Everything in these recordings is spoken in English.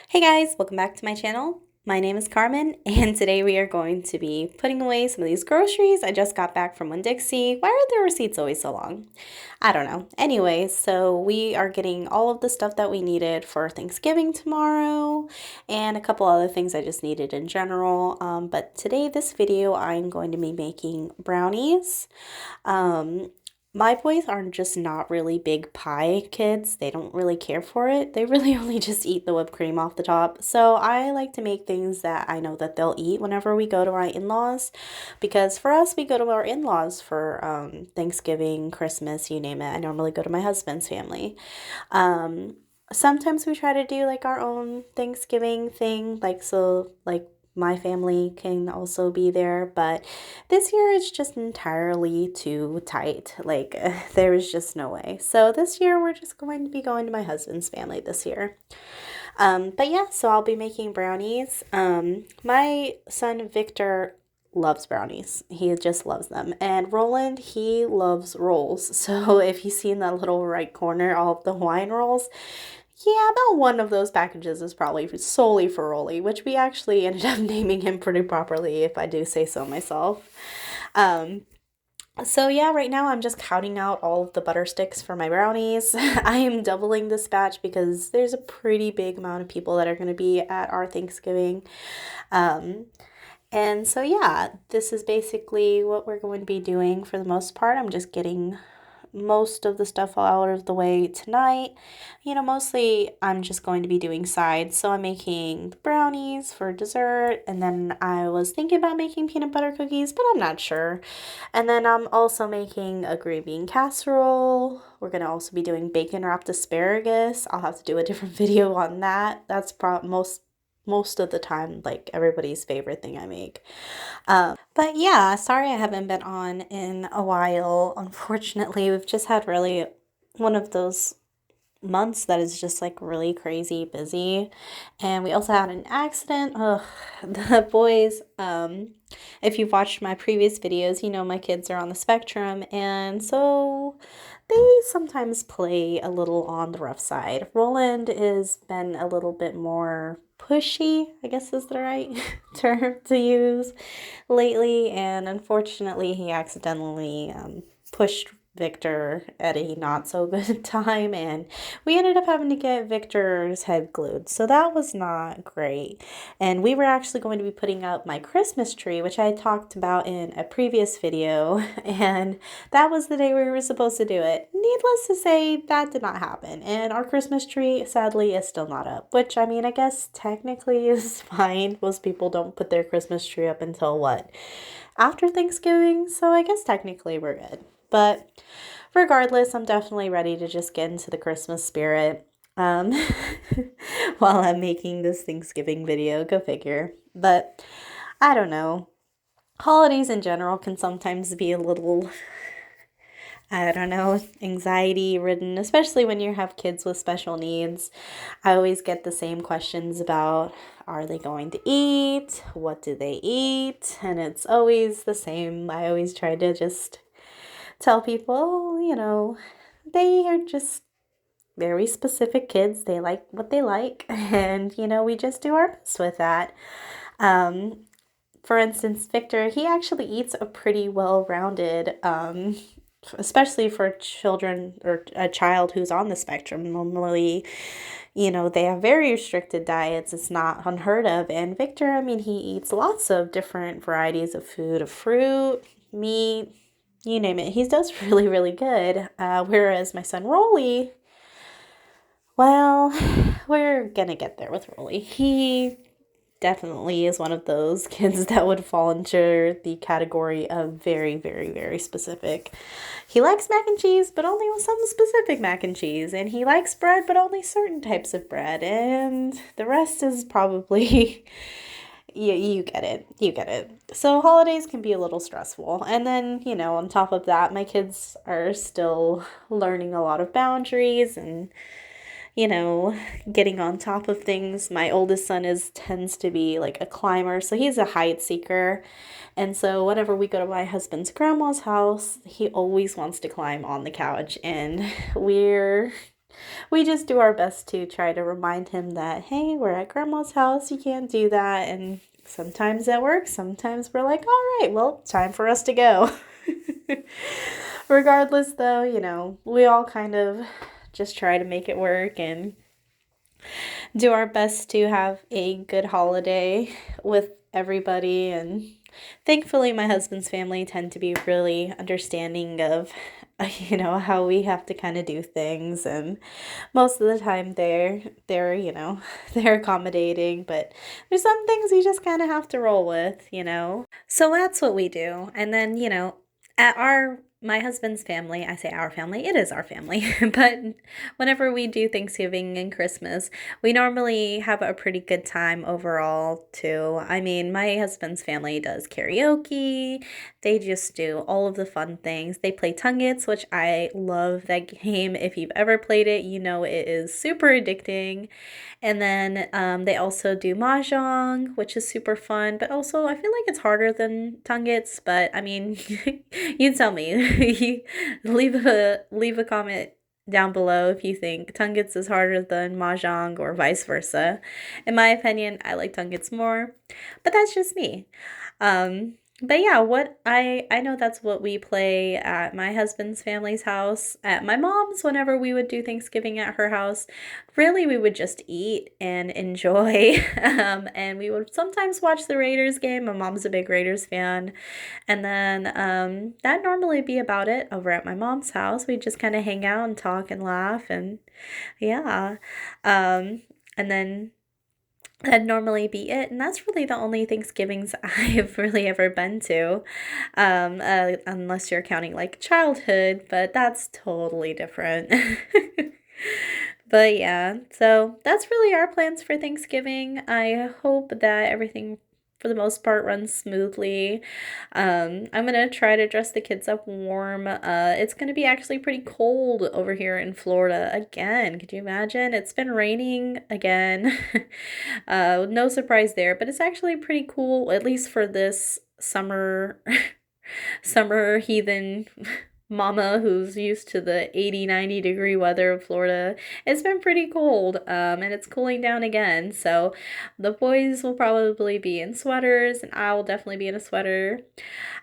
Hey guys, welcome back to my channel. My name is Carmen, and today we are going to be putting away some of these groceries I just got back from Winn-Dixie. Why are their receipts always so long? I don't know. Anyway, so we are getting all of the stuff that we needed for Thanksgiving tomorrow, and a couple other things I just needed in general. But today, this video, I'm going to be making brownies. Um, my boys are just not really big pie kids. They don't really care for it. They really only just eat the whipped cream off the top. So I like to make things that I know that they'll eat whenever we go to our in-laws. Because for us, we go to our in-laws for Thanksgiving, Christmas, you name it. I normally go to my husband's family. Um, Sometimes we try to do like our own Thanksgiving thing, like my family can also be there, but this year it's just entirely too tight. Like there is just no way. So this year we're just going to be going to my husband's family this year. But yeah, so I'll be making brownies. My son Victor loves brownies. He just loves them. And Roland, he loves rolls. So if you see in that little right corner all of the Hawaiian rolls, yeah, about one of those packages is probably solely for Rolly, which we actually ended up naming him pretty properly, if I do say so myself. Um, so yeah, right now I'm just counting out all of the butter sticks for my brownies. I am doubling this batch because there's a pretty big amount of people that are going to be at our Thanksgiving. Um, and so yeah, this is basically what we're going to be doing for the most part. I'm just getting most of the stuff out of the way tonight. Mostly I'm just going to be doing sides. So I'm making brownies for dessert, and then I was thinking about making peanut butter cookies, but I'm not sure. And then I'm also making a green bean casserole. We're going to also be doing bacon wrapped asparagus. I'll have to do a different video on that. That's most of the time like everybody's favorite thing I make. But yeah, sorry I haven't been on in a while. Unfortunately, we've just had really one of those months that is just like really crazy busy. And we also had an accident. Ugh, the boys, if you've watched my previous videos, you know my kids are on the spectrum, and so they sometimes play a little on the rough side. Roland has been a little bit more pushy, I guess is the right term to use lately, and unfortunately, he accidentally pushed Victor at a not so good time, and we ended up having to get Victor's head glued. So that was not great. And we were actually going to be putting up my Christmas tree, which I talked about in a previous video, and that was the day we were supposed to do it. Needless to say, that did not happen, and our Christmas tree sadly is still not up, which I mean, I guess technically is fine. Most people don't put their Christmas tree up until what? After Thanksgiving, so I guess technically we're good. But regardless, I'm definitely ready to just get into the Christmas spirit um, while I'm making this Thanksgiving video. Go figure. But I don't know. Holidays in general can sometimes be a little, I don't know, anxiety ridden, especially when you have kids with special needs. I always get the same questions about, are they going to eat? What do they eat? And it's always the same. I always try to just tell people, they are just very specific kids. They like what they like, and we just do our best with that. Um, for instance, Victor, he actually eats a pretty well-rounded, especially for children or a child who's on the spectrum. Normally, they have very restricted diets. It's not unheard of. And Victor, I mean, he eats lots of different varieties of food, of fruit, meat, you name it. He does really, really good. Whereas my son Rolly, well, we're gonna get there with Rolly. He definitely is one of those kids that would fall into the category of very, very, very specific. He likes mac and cheese, but only with some specific mac and cheese. And he likes bread, but only certain types of bread. And the rest is probably you get it. You get it. So holidays can be a little stressful. And then, on top of that, my kids are still learning a lot of boundaries and, getting on top of things. My oldest son tends to be like a climber, so he's a height seeker. And so whenever we go to my husband's grandma's house, he always wants to climb on the couch, and we're we just do our best to try to remind him that, hey, we're at grandma's house, you can't do that. And sometimes that works, sometimes we're like, all right, well, time for us to go. Regardless, though, we all kind of just try to make it work and do our best to have a good holiday with everybody. And thankfully, my husband's family tend to be really understanding of, how we have to kind of do things. And most of the time they're accommodating, but there's some things you just kind of have to roll with. So that's what we do. And then, at my husband's family, I say our family, it is our family, but whenever we do Thanksgiving and Christmas, we normally have a pretty good time overall too. I mean, my husband's family does karaoke. They just do all of the fun things. They play Tonguits, which I love that game. If you've ever played it, you know it is super addicting. And then they also do mahjong, which is super fun, but also I feel like it's harder than Tonguits, but I mean, you tell me. Leave a comment down below if you think Tonguits is harder than mahjong or vice versa. In my opinion, I like Tonguits more, but that's just me. But yeah, what I know that's what we play at my husband's family's house, at my mom's whenever we would do Thanksgiving at her house. Really, we would just eat and enjoy. And we would sometimes watch the Raiders game. My mom's a big Raiders fan. And then that'd normally be about it over at my mom's house. We'd just kind of hang out and talk and laugh and yeah. And then that'd normally be it. And that's really the only Thanksgivings I've really ever been to. Unless you're counting like childhood, but that's totally different. But yeah, so that's really our plans for Thanksgiving. I hope that everything for the most part runs smoothly. I'm gonna try to dress the kids up warm. It's gonna be actually pretty cold over here in Florida again. Could you imagine? It's been raining again. No surprise there, but it's actually pretty cool, at least for this summer summer heathen mama who's used to the 80-90 degree weather of Florida. It's been pretty cold, and it's cooling down again. So the boys will probably be in sweaters, and I will definitely be in a sweater.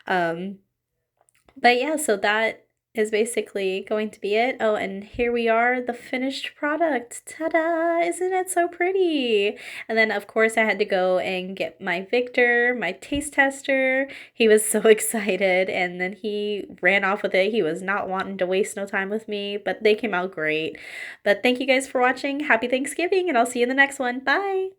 Um, but yeah, so that is basically going to be it. Oh, and here we are, the finished product. Ta-da! Isn't it so pretty? And then, of course, I had to go and get my Victor, my taste tester. He was so excited, and then he ran off with it. He was not wanting to waste no time with me, but they came out great. But thank you guys for watching. Happy Thanksgiving, and I'll see you in the next one. Bye!